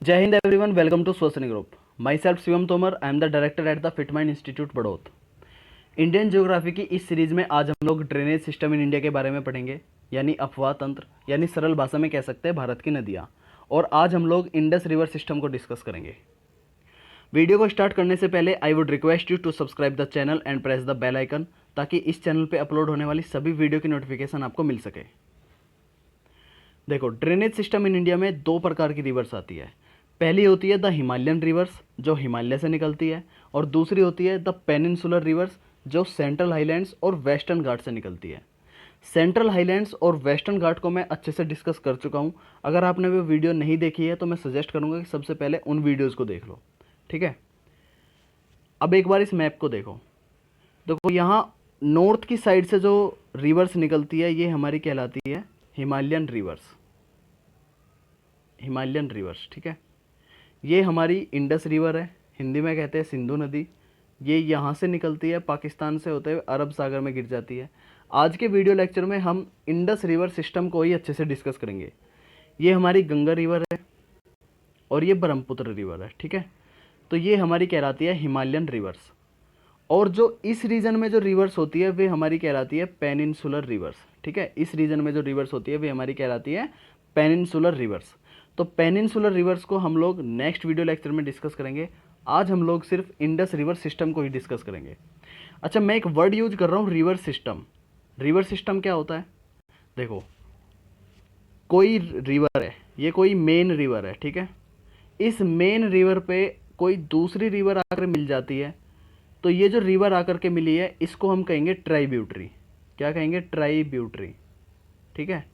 जय हिंद everyone, welcome to स्वसनी group. Myself Shivam Tomar, I am the director at the fit mind institute Baraut. Indian geography की इस series में आज हम लोग ड्रेनेज सिस्टम इन इंडिया के बारे में पढ़ेंगे, यानी अफवाह तंत्र, यानी सरल भाषा में कह सकते हैं भारत की नदियाँ। और आज हम लोग इंडस रिवर सिस्टम को डिस्कस करेंगे। वीडियो को स्टार्ट करने से पहले I would request you to subscribe the channel and press the bell icon, ताकि इस चैनल पर अपलोड होने वाली सभी वीडियो की नोटिफिकेशन आपको मिल सके। देखो, ड्रेनेज सिस्टम इन इंडिया में दो प्रकार की रिवर्स आती है। पहली होती है द हिमालयन रिवर्स, जो हिमालय से निकलती है, और दूसरी होती है द पेनिनसुलर रिवर्स, जो सेंट्रल हाईलैंड्स और वेस्टर्न घाट से निकलती है। सेंट्रल हाईलैंड्स और वेस्टर्न घाट को मैं अच्छे से डिस्कस कर चुका हूँ। अगर आपने वो वीडियो नहीं देखी है तो मैं सजेस्ट करूँगा कि सबसे पहले उन वीडियोज़ को देख लो, ठीक है। अब एक बार इस मैप को देखो। देखो, यहाँ नॉर्थ की साइड से जो रिवर्स निकलती है ये हमारी कहलाती है हिमालयन रिवर्स। हिमालयन रिवर्स, ठीक है। ये हमारी इंडस रिवर है, हिंदी में कहते हैं सिंधु नदी। ये यहाँ से निकलती है, पाकिस्तान से होते हुए अरब सागर में गिर जाती है। आज के वीडियो लेक्चर में हम इंडस रिवर सिस्टम को ही अच्छे से डिस्कस करेंगे। ये हमारी गंगा रिवर है और ये ब्रह्मपुत्र रिवर है, ठीक है। तो ये हमारी कहलाती है हिमालयन रिवर्स। और जो इस रीजन में जो रिवर्स होती है वे हमारी कहलाती है पेनिनसुलर रिवर्स, ठीक है। इस रीजन में जो रिवर्स होती है वे हमारी कहलाती है पेनिनसुलर रिवर्स। तो पेनिनसुलर रिवर्स को हम लोग नेक्स्ट वीडियो लेक्चर में डिस्कस करेंगे। आज हम लोग सिर्फ इंडस रिवर सिस्टम को ही डिस्कस करेंगे। अच्छा, मैं एक वर्ड यूज कर रहा हूँ, रिवर सिस्टम। रिवर सिस्टम क्या होता है? देखो, कोई रिवर है, ये कोई मेन रिवर है, ठीक है। इस मेन रिवर पे कोई दूसरी रिवर आकर मिल जाती है, तो ये जो रिवर आकर के मिली है इसको हम कहेंगे ट्राइब्यूटरी। क्या कहेंगे? ट्राइब्यूटरी, ठीक है।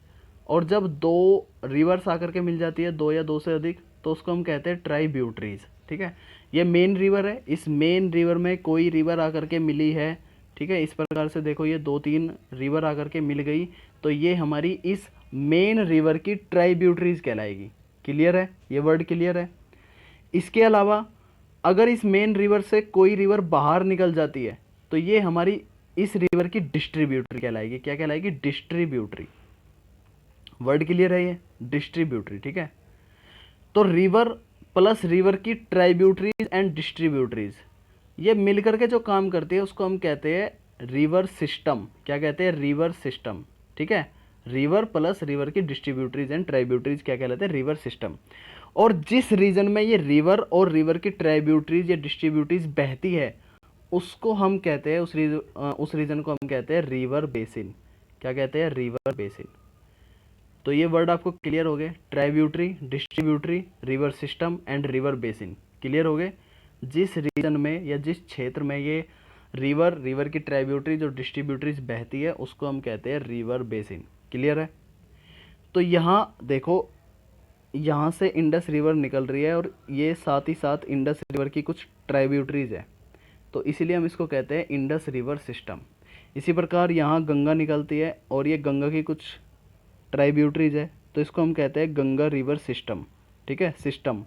और जब दो रिवर्स आकर के मिल जाती है, दो या दो से अधिक, तो उसको हम कहते हैं ट्राइब्यूटरीज, ठीक है। ये मेन रिवर है, इस मेन रिवर में कोई रिवर आकर के मिली है, ठीक है। इस प्रकार से देखो, ये दो तीन रिवर आकर के मिल गई, तो ये हमारी इस मेन रिवर की ट्राइब्यूटरीज कहलाएगी। क्लियर है? ये वर्ड क्लियर है? इसके अलावा अगर इस मेन रिवर से कोई रिवर बाहर निकल जाती है तो ये हमारी इस रिवर की डिस्ट्रीब्यूटरी कहलाएगी। क्या कहलाएगी? डिस्ट्रीब्यूटरी। वर्ड क्लियर है? ये डिस्ट्रीब्यूटरी, ठीक है। तो रिवर प्लस रिवर की ट्राइब्यूटरीज एंड डिस्ट्रीब्यूटरीज, ये मिलकर के जो काम करती है उसको हम कहते हैं रिवर सिस्टम। क्या कहते हैं? रिवर सिस्टम, ठीक है। रिवर प्लस रिवर की डिस्ट्रीब्यूटरीज एंड ट्राइब्यूटरीज क्या कहलाते हैं? River system. और जिस रीजन में ये रिवर और रिवर की ट्राइब्यूटरीज या डिस्ट्रीब्यूटरीज बहती है उसको हम कहते हैं, उस रीजन को हम कहते हैं रिवर बेसिन। क्या कहते हैं? River basin. तो ये वर्ड आपको क्लियर हो गए? Tributary, distributary, river system and river basin clear हो गए। जिस रीजन में या जिस क्षेत्र में ये रिवर की ट्राइब्यूटरीज और डिस्ट्रीब्यूटरीज बहती है उसको हम कहते हैं रिवर बेसिन। क्लियर है? तो यहाँ देखो, यहाँ से इंडस रिवर निकल रही है और ये साथ ही साथ इंडस रिवर की कुछ ट्राइब्यूटरीज है, तो इसीलिए हम इसको कहते हैं इंडस रिवर सिस्टम। इसी प्रकार यहाँ गंगा निकलती है और ये गंगा की कुछ ट्राइब्यूटरीज है, तो इसको हम कहते हैं गंगा रिवर सिस्टम, ठीक है। सिस्टम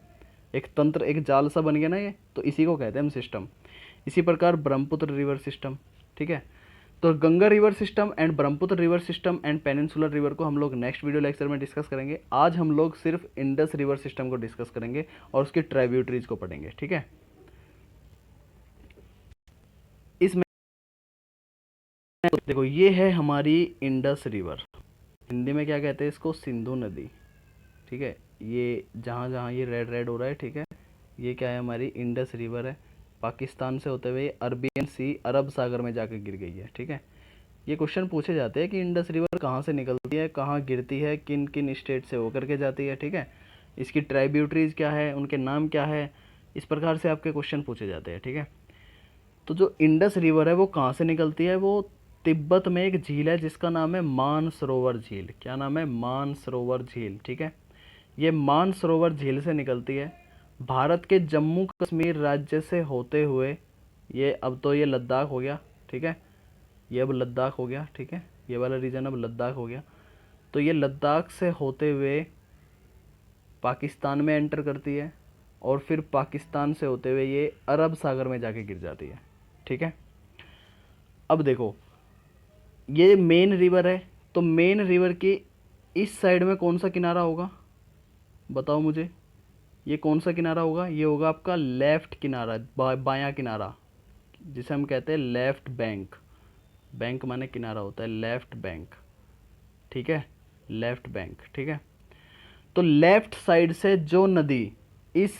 एक तंत्र, एक जाल सा बन गया ना ये, तो इसी को कहते हैं हम सिस्टम। इसी प्रकार ब्रह्मपुत्र रिवर सिस्टम, ठीक है। तो Ganga river system and Brahmaputra river system and peninsular river को हम लोग नेक्स्ट वीडियो लेक्चर में डिस्कस करेंगे। आज हम लोग सिर्फ इंडस रिवर सिस्टम को डिस्कस करेंगे और उसकी ट्राइब्यूटरीज को पढ़ेंगे, ठीक है। इसमें देखो, ये है हमारी इंडस रिवर, हिंदी में क्या कहते हैं इसको? सिंधु नदी, ठीक है। ये जहाँ जहाँ ये रेड रेड हो रहा है, ठीक है, ये क्या है? हमारी इंडस रिवर है। पाकिस्तान से होते हुए अरबियन सी, अरब सागर में जाकर गिर गई है, ठीक है। ये क्वेश्चन पूछे जाते हैं कि इंडस रिवर कहाँ से निकलती है, कहाँ गिरती है, किन किन स्टेट से होकर के जाती है, ठीक है। इसकी ट्राइब्यूटरीज क्या है, उनके नाम क्या है, इस प्रकार से आपके क्वेश्चन पूछे जाते हैं, ठीक है। तो जो इंडस रिवर है वो कहाँ से निकलती है? वो तिब्बत में एक झील है जिसका नाम है मानसरोवर झील। क्या नाम है? मानसरोवर झील, ठीक है। ये मानसरोवर झील से निकलती है, भारत के जम्मू कश्मीर राज्य से होते हुए, ये अब तो ये लद्दाख हो गया, ठीक है। ये अब लद्दाख हो गया, ठीक है। ये वाला रीजन अब लद्दाख हो गया। तो ये लद्दाख से होते हुए पाकिस्तान में एंटर करती है और फिर पाकिस्तान से होते हुए ये अरब सागर में जाके गिर जाती है, ठीक है। अब देखो, ये मेन रिवर है, तो मेन रिवर की इस साइड में कौन सा किनारा होगा? बताओ मुझे। ये कौन सा किनारा होगा? ये होगा आपका लेफ्ट किनारा, बायां किनारा, जिसे हम कहते हैं लेफ्ट बैंक। बैंक माने किनारा होता है, लेफ्ट बैंक, ठीक है, लेफ्ट बैंक, ठीक है। तो लेफ्ट साइड से जो नदी इस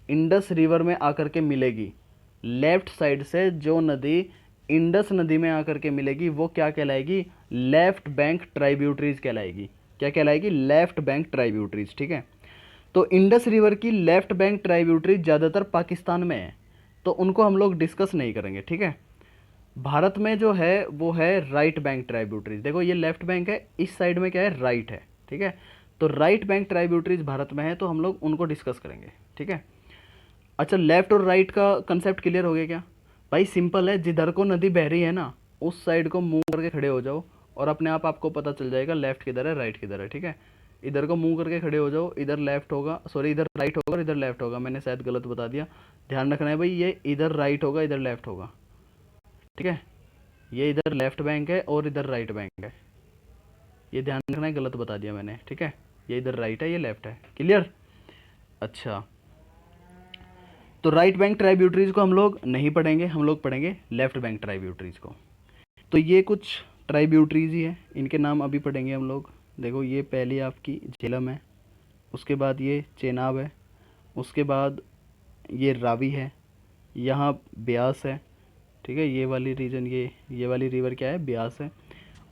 इंडस रिवर में आकर के मिलेगी, लेफ्ट साइड से जो नदी इंडस नदी में आकर के मिलेगी, वो क्या कहलाएगी? लेफ्ट बैंक ट्राइब्यूटरीज कहलाएगी। क्या कहलाएगी? लेफ्ट बैंक ट्राइब्यूटरीज, ठीक है। तो इंडस रिवर की लेफ्ट बैंक ट्राइब्यूटरीज ज़्यादातर पाकिस्तान में है, तो उनको हम लोग डिस्कस नहीं करेंगे, ठीक है। भारत में जो है वो है राइट बैंक ट्राइब्यूटरीज। देखो ये लेफ्ट बैंक है, इस साइड में क्या है? राइट है, ठीक है। तो राइट बैंक ट्राइब्यूटरीज भारत में है, तो हम लोग उनको डिस्कस करेंगे, ठीक है। अच्छा, लेफ्ट और राइट का कंसेप्ट क्लियर हो गया क्या? भाई सिंपल है, जिधर को नदी बह रही है ना, उस साइड को मुंह करके खड़े हो जाओ और अपने आप आपको पता चल जाएगा लेफ्ट किधर है, राइट किधर है, ठीक है। इधर को मुंह करके खड़े हो जाओ, इधर लेफ्ट होगा, सॉरी इधर राइट होगा और इधर लेफ्ट होगा, मैंने शायद गलत बता दिया। ध्यान रखना है भाई, ये इधर राइट होगा, इधर लेफ्ट होगा, ठीक है। ये इधर लेफ्ट बैंक है और इधर राइट बैंक है, ये ध्यान रखना है, गलत बता दिया मैंने, ठीक है। ये इधर राइट है, ये लेफ्ट है, क्लियर? अच्छा, तो राइट बैंक ट्राइब्यूटरीज को हम लोग नहीं पढ़ेंगे, हम लोग पढ़ेंगे लेफ्ट बैंक ट्राइब्यूटरीज को। तो ये कुछ ट्राइब्यूटरीज ही है, इनके नाम अभी पढ़ेंगे हम लोग। देखो ये पहली आपकी झेलम है, उसके बाद ये चेनाब है, उसके बाद ये रावी है, यहाँ ब्यास है, ठीक है। ये वाली रीजन, ये वाली रिवर क्या है? ब्यास है।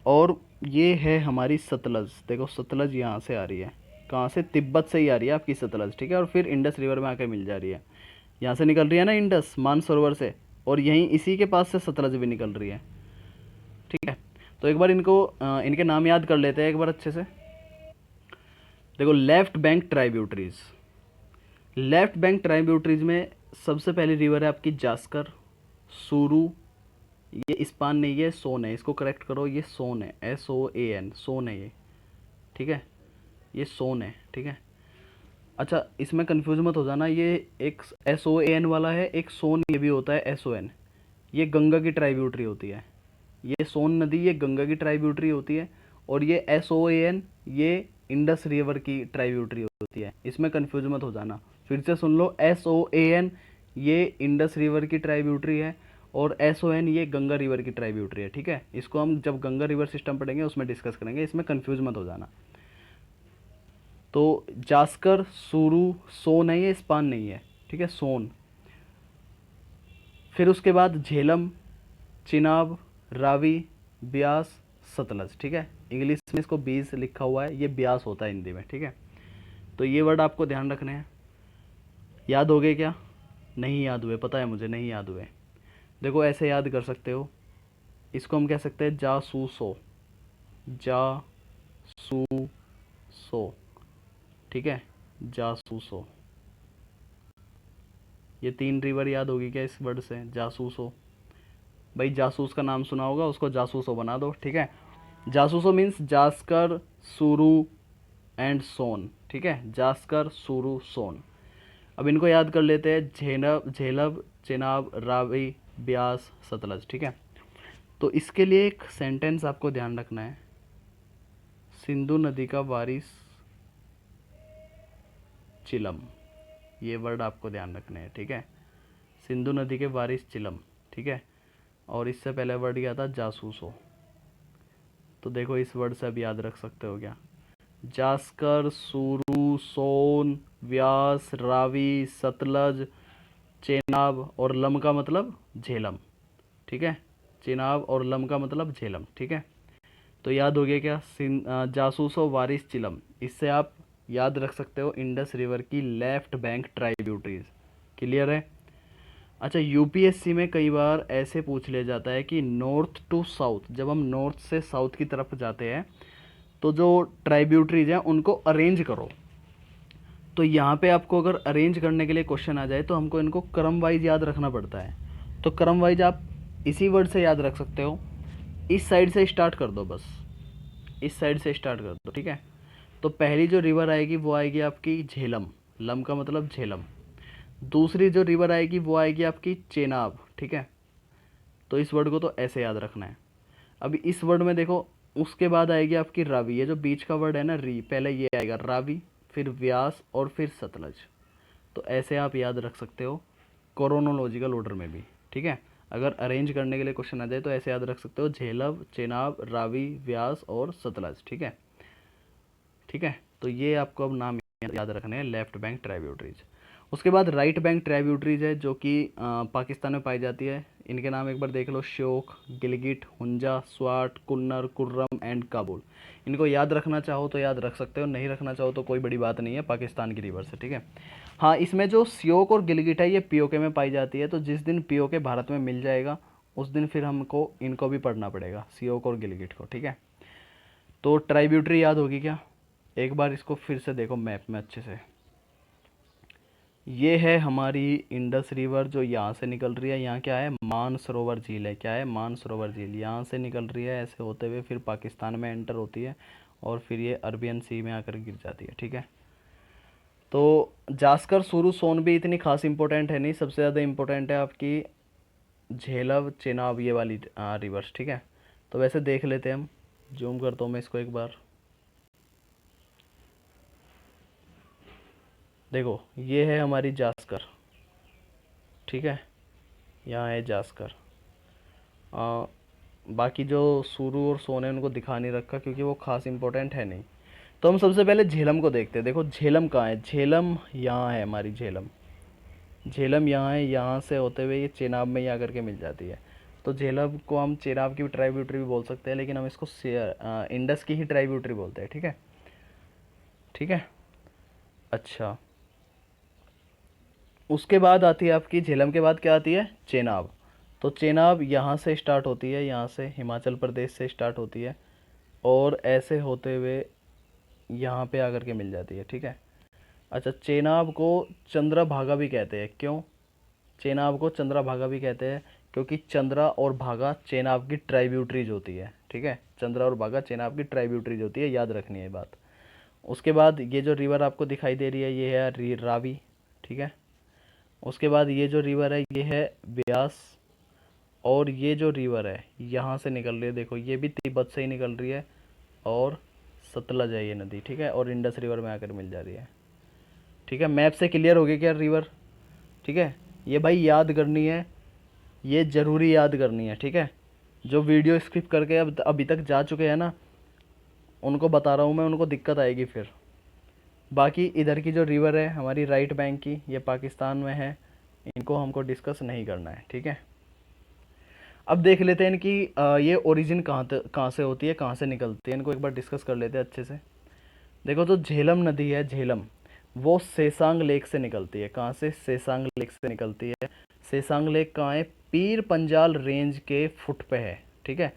और ये है हमारी सतलज। देखो सतलज यहाँ से आ रही है, कहाँ से? तिब्बत से ही आ रही है आपकी सतलज, ठीक है। और फिर इंडस रिवर में आकर मिल जा रही है, यहाँ से निकल रही है ना इंडस मानसरोवर से, और यहीं इसी के पास से सतलज भी निकल रही है, ठीक है। तो एक बार इनको इनके नाम याद कर लेते हैं एक बार अच्छे से। देखो left bank tributaries, left bank tributaries में सबसे पहली रिवर है आपकी जास्कर, सूरू, ये इस्पान नहीं है, सोन है, इसको करेक्ट करो, ये सोन है, SOAN, सोन है ये, ठीक है, ये सोन है, ठीक है। अच्छा, इसमें कंफ्यूज मत हो जाना, ये एक SOAN वाला है, एक सोन ये भी होता है SON, ये गंगा की ट्राइब्यूटरी होती है। ये सोन नदी ये गंगा की ट्राइब्यूटरी होती है, और ये SOAN ये इंडस रिवर की ट्राइब्यूटरी होती है। इसमें कंफ्यूज मत हो जाना, फिर से सुन लो, SOAN ये इंडस रिवर की ट्राइब्यूटरी है, और SON ये गंगा रिवर की ट्राइब्यूटरी है, ठीक है। इसको हम जब गंगा रिवर सिस्टम पढ़ेंगे उसमें डिस्कस करेंगे, इसमें कंफ्यूज मत हो जाना। तो जास्कर, सूरू, सोन है, ये स्पान नहीं है, ठीक है, सोन। फिर उसके बाद झेलम, चिनाब, रावी, ब्यास, सतलज, ठीक है। इंग्लिश में इसको 20 लिखा हुआ है, ये ब्यास होता है हिंदी में, ठीक है। तो ये वर्ड आपको ध्यान रखने हैं। याद हो गए क्या? नहीं याद हुए, पता है मुझे, नहीं याद हुए। देखो ऐसे याद कर सकते हो, इसको हम कह सकते हैं जासूसो, जासूसो, ठीक है, जासूसो। ये 3 रिवर याद होगी क्या इस वर्ड से? जासूसो। भाई जासूस का नाम सुना होगा, उसको जासूसो बना दो, ठीक है। जासूसो मीन्स जास्कर, सुरू एंड सोन, ठीक है, जास्कर, सुरू, सोन। अब इनको याद कर लेते हैं, झेलब, झेलब, चेनाब, रावी, ब्यास, सतलज, ठीक है। तो इसके लिए एक सेंटेंस आपको ध्यान रखना है, सिंधु नदी का वारिस चिलम, ये वर्ड आपको ध्यान रखने हैं, ठीक है। सिंधु नदी के वारिस चिलम, ठीक है। और इससे पहले वर्ड क्या था? जासूसो। तो देखो इस वर्ड से अब याद रख सकते हो क्या? जास्कर, सुरू, सोन, व्यास, रावी, सतलज, चेनाब, और लम का मतलब झेलम, ठीक है। चेनाब और लम का मतलब झेलम, ठीक है। तो याद हो गया क्या? जासूसो वारिस चिलम, इससे आप याद रख सकते हो इंडस रिवर की लेफ्ट बैंक ट्राइब्यूटरीज, क्लियर है? अच्छा, यूपीएससी में कई बार ऐसे पूछ लिया जाता है कि नॉर्थ टू साउथ, जब हम नॉर्थ से साउथ की तरफ जाते हैं तो जो ट्राइब्यूटरीज हैं उनको अरेंज करो। तो यहाँ पे आपको अगर अरेंज करने के लिए क्वेश्चन आ जाए तो हमको इनको क्रम वाइज याद रखना पड़ता है। तो क्रम वाइज आप इसी वर्ड से याद रख सकते हो, इस साइड से स्टार्ट कर दो, बस इस साइड से स्टार्ट कर दो, ठीक है। तो पहली जो रिवर आएगी वो आएगी आपकी झेलम, लम का मतलब झेलम। दूसरी जो रिवर आएगी वो आएगी आपकी चेनाब, ठीक है। तो इस वर्ड को तो ऐसे याद रखना है। अभी इस वर्ड में देखो, उसके बाद आएगी आपकी रावी, ये जो बीच का वर्ड है ना री, पहले ये आएगा रावी, फिर व्यास और फिर सतलज। तो ऐसे आप याद रख सकते हो क्रोनोलॉजिकल ऑर्डर में भी, ठीक है। अगर अरेंज करने के लिए क्वेश्चन आ जाए तो ऐसे याद रख सकते हो झेलम, चेनाब, रावी, व्यास और सतलज, ठीक है। ठीक है, तो ये आपको अब नाम याद रखने हैं लेफ्ट बैंक ट्राइब्यूटरीज। उसके बाद राइट बैंक ट्राइब्यूटरीज है जो कि पाकिस्तान में पाई जाती है। इनके नाम एक बार देख लो, श्योक, गिलगिट, हुंजा, स्वाट, कुन्नर, कुर्रम एंड काबुल। इनको याद रखना चाहो तो याद रख सकते हो, नहीं रखना चाहो तो कोई बड़ी बात नहीं है, पाकिस्तान की रिवर्स है, ठीक है। हाँ, इसमें जो श्योक और गिलगिट है ये पीओके में पाई जाती है, तो जिस दिन पीओके भारत में मिल जाएगा उस दिन फिर हमको इनको भी पढ़ना पड़ेगा, श्योक और गिलगिट को, ठीक है। तो ट्राइब्यूटरी याद होगी क्या? एक बार इसको फिर से देखो मैप में अच्छे से। ये है हमारी इंडस रिवर जो यहाँ से निकल रही है, यहाँ क्या है, मानसरोवर झील है। क्या है? मानसरोवर झील यहाँ से निकल रही है, ऐसे होते हुए फिर पाकिस्तान में एंटर होती है और फिर ये अरबियन सी में आकर गिर जाती है, ठीक है। तो जास्कर, सुरु, सोन भी इतनी खास इंपॉर्टेंट है नहीं, सबसे ज़्यादा इंपॉर्टेंट है आपकी झेलम, चेनाब, ये वाली रिवर्स, ठीक है। तो वैसे देख लेते हैं हम, जूम करता हूँ मैं इसको एक बार। देखो ये है हमारी जास्कर, ठीक है, यहाँ है जास्कर। बाकी जो सूरू और सोन है उनको दिखा नहीं रखा क्योंकि वो खास इंपॉर्टेंट है नहीं। तो हम सबसे पहले झेलम को देखते हैं। देखो झेलम कहाँ है? झेलम यहाँ है हमारी झेलम। झेलम यहाँ है, यहाँ से होते हुए ये चेनाब में ही आकर के मिल जाती है। तो झेलम को हम चेनाब की भी ट्राइब्यूटरी भी बोल सकते हैं, लेकिन हम इसको इंडस की ही ट्राइब्यूटरी बोलते हैं, ठीक है। ठीक है, अच्छा। उसके बाद आती है आपकी झेलम के बाद क्या आती है? चेनाब। तो चेनाब यहाँ से स्टार्ट होती है, यहाँ से हिमाचल प्रदेश से स्टार्ट होती है और ऐसे होते हुए यहाँ पे आकर के मिल जाती है, ठीक है। अच्छा, चेनाब को चंद्रभागा भी कहते हैं। क्यों चेनाब को चंद्रभागा भी कहते हैं? क्योंकि चंद्रा और भागा चेनाब की ट्राइब्यूटरीज होती है, ठीक है। चंद्रा और भागा चेनाब की ट्राइब्यूटरीज होती है, याद रखनी है ये बात। उसके बाद ये जो रिवर आपको दिखाई दे रही है ये है रावी, ठीक है। उसके बाद ये जो रिवर है ये है ब्यास, और ये जो रिवर है यहाँ से निकल रही है, देखो ये भी तिब्बत से ही निकल रही है और सतलज है ये नदी, ठीक है, और इंडस रिवर में आकर मिल जा रही है, ठीक है। मैप से क्लियर हो गया क्या रिवर? ठीक है, ये भाई याद करनी है, ये ज़रूरी याद करनी है, ठीक है। जो वीडियो स्किप करके अब अभी तक जा चुके हैं ना, उनको बता रहा हूँ मैं, उनको दिक्कत आएगी फिर। बाकी इधर की जो रिवर है हमारी राइट बैंक की, ये पाकिस्तान में है, इनको हमको डिस्कस नहीं करना है, ठीक है। अब देख लेते हैं इनकी ये ओरिजिन कहाँ से होती है, कहाँ से निकलती है, इनको एक बार डिस्कस कर लेते हैं अच्छे से। देखो तो झेलम नदी है, झेलम, वो सेसांग लेक से निकलती है। कहाँ से? सेसांग लेक से निकलती है। सेसांग लेक कहाँ है? पीर पंजाल रेंज के फुट पे है, ठीक है।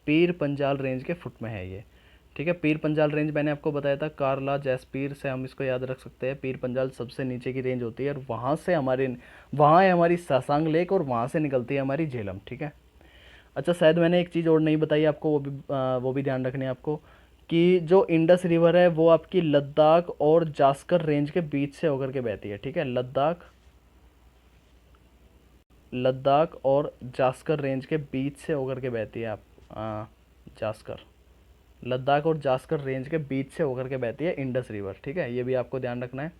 पीर पंजाल रेंज के फुट में है ये, ठीक है। पीर पंजाल रेंज मैंने आपको बताया था, कारला जैसपीर से हम इसको याद रख सकते हैं। पीर पंजाल सबसे नीचे की रेंज होती है और वहाँ है हमारी सासांग लेक और वहाँ से निकलती है हमारी झेलम, ठीक है। अच्छा, शायद मैंने एक चीज़ और नहीं बताई आपको, वो भी ध्यान रखनी है आपको, कि जो इंडस रिवर है वो आपकी लद्दाख और जास्कर रेंज के बीच से होकर के बहती है, ठीक है। लद्दाख और जास्कर रेंज के बीच से होकर के बहती है जास्कर, लद्दाख और जास्कर रेंज के बीच से होकर के बहती है इंडस रिवर, ठीक है। ये भी आपको ध्यान रखना है।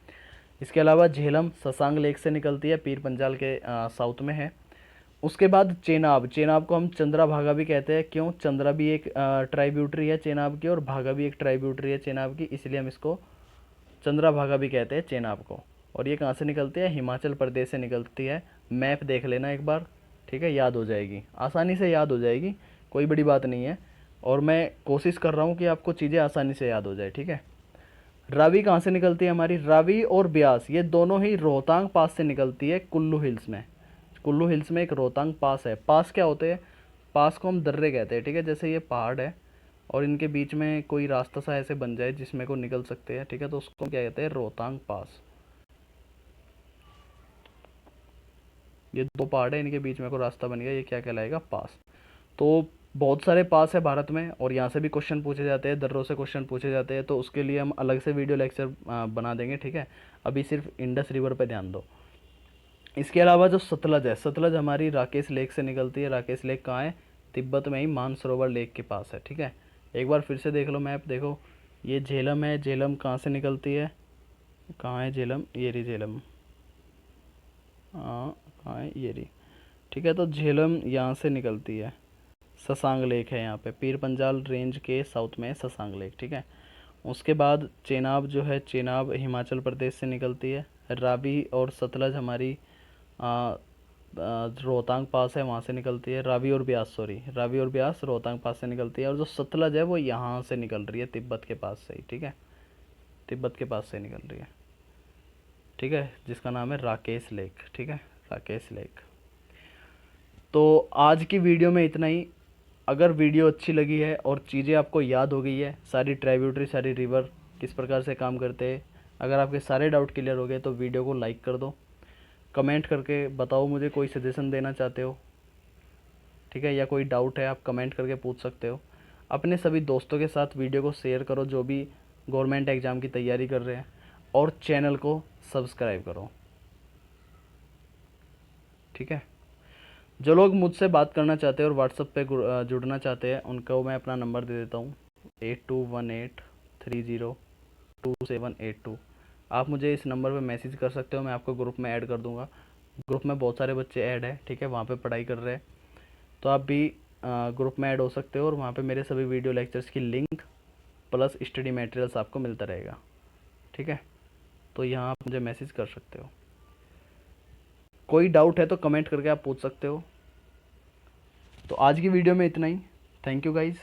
इसके अलावा झेलम ससांग लेक से निकलती है, पीर पंजाल के साउथ में है। उसके बाद चेनाब, चेनाब को हम चंद्रा भागा भी कहते हैं। क्यों? चंद्रा भी एक ट्राइब्यूटरी है चेनाब की और भागा भी एक ट्राइब्यूटरी है चेनाब की, इसलिए हम इसको चंद्रा भागा भी कहते हैं चेनाब को। और ये कहाँ से निकलती है? हिमाचल प्रदेश से निकलती है। मैप देख लेना एक बार, ठीक है, याद हो जाएगी, आसानी से याद हो जाएगी, कोई बड़ी बात नहीं है। और मैं कोशिश कर रहा हूँ कि आपको चीज़ें आसानी से याद हो जाए, ठीक है। रावी कहाँ से निकलती है हमारी? रावी और ब्यास ये दोनों ही रोहतांग पास से निकलती है, कुल्लू हिल्स में। कुल्लू हिल्स में एक रोहतांग पास है। पास क्या होते हैं? पास को हम दर्रे कहते हैं, ठीक है। जैसे ये पहाड़ है और इनके बीच में कोई रास्ता सा ऐसे बन जाए जिसमें को निकल सकते हैं, ठीक है, तो उसको क्या कहते हैं? रोहतांग पास। ये दो पहाड़ है, इनके बीच में को रास्ता बन गया, ये क्या कहलाएगा? पास। तो बहुत सारे पास है भारत में और यहाँ से भी क्वेश्चन पूछे जाते हैं, दर्रों से क्वेश्चन पूछे जाते हैं, तो उसके लिए हम अलग से वीडियो लेक्चर बना देंगे, ठीक है। अभी सिर्फ इंडस रिवर पे ध्यान दो। इसके अलावा जो सतलज है, सतलज हमारी राकेश लेक से निकलती है। राकेश लेक कहाँ है? तिब्बत में ही मानसरोवर लेक के पास है, ठीक है। एक बार फिर से देख लो मैप, देखो ये झेलम है, झेलम कहाँ से निकलती है? कहाँ है झेलम? ये रही झेलम, कहाँ है, ये रही। ठीक है, तो झेलम यहाँ से निकलती है, ससांग लेक है यहाँ पे, पीर पंजाल रेंज के साउथ में है ससांग लेक। ठीक है, उसके बाद चेनाब जो है, चेनाब हिमाचल प्रदेश से निकलती है। रावी और सतलज हमारी रोहतांग पास है, वहाँ से निकलती है। रावी और ब्यास, सॉरी, रावी और ब्यास रोहतांग पास से निकलती है। और जो सतलज है वो यहाँ से निकल रही है, तिब्बत के पास से ही। ठीक है, तिब्बत के पास से निकल रही है। ठीक है, जिसका नाम है राकेश लेक। ठीक है, राकेश लेक। तो आज की वीडियो में इतना ही। अगर वीडियो अच्छी लगी है और चीज़ें आपको याद हो गई है, सारी ट्राइब्यूटरी, सारी रिवर किस प्रकार से काम करते हैं, अगर आपके सारे डाउट क्लियर हो गए तो वीडियो को लाइक कर दो। कमेंट करके बताओ मुझे, कोई सजेशन देना चाहते हो, ठीक है, या कोई डाउट है आप कमेंट करके पूछ सकते हो। अपने सभी दोस्तों के साथ वीडियो को शेयर करो जो भी गवर्नमेंट एग्ज़ाम की तैयारी कर रहे हैं, और चैनल को सब्सक्राइब करो। ठीक है, जो लोग मुझसे बात करना चाहते हैं और व्हाट्सएप पे जुड़ना चाहते हैं, उनको मैं अपना नंबर दे देता हूँ, 8218302782। आप मुझे इस नंबर पे मैसेज कर सकते हो, मैं आपको ग्रुप में ऐड कर दूंगा। ग्रुप में बहुत सारे बच्चे ऐड हैं, ठीक है, वहाँ पे पढ़ाई कर रहे हैं, तो आप भी ग्रुप में ऐड हो सकते हो। और वहाँ पे मेरे सभी वीडियो लेक्चर्स की लिंक प्लस स्टडी मटेरियल्स आपको मिलता रहेगा। ठीक है, तो यहाँ आप मुझे मैसेज कर सकते हो। कोई डाउट है तो कमेंट करके आप पूछ सकते हो। तो आज की वीडियो में इतना ही। Thank you guys.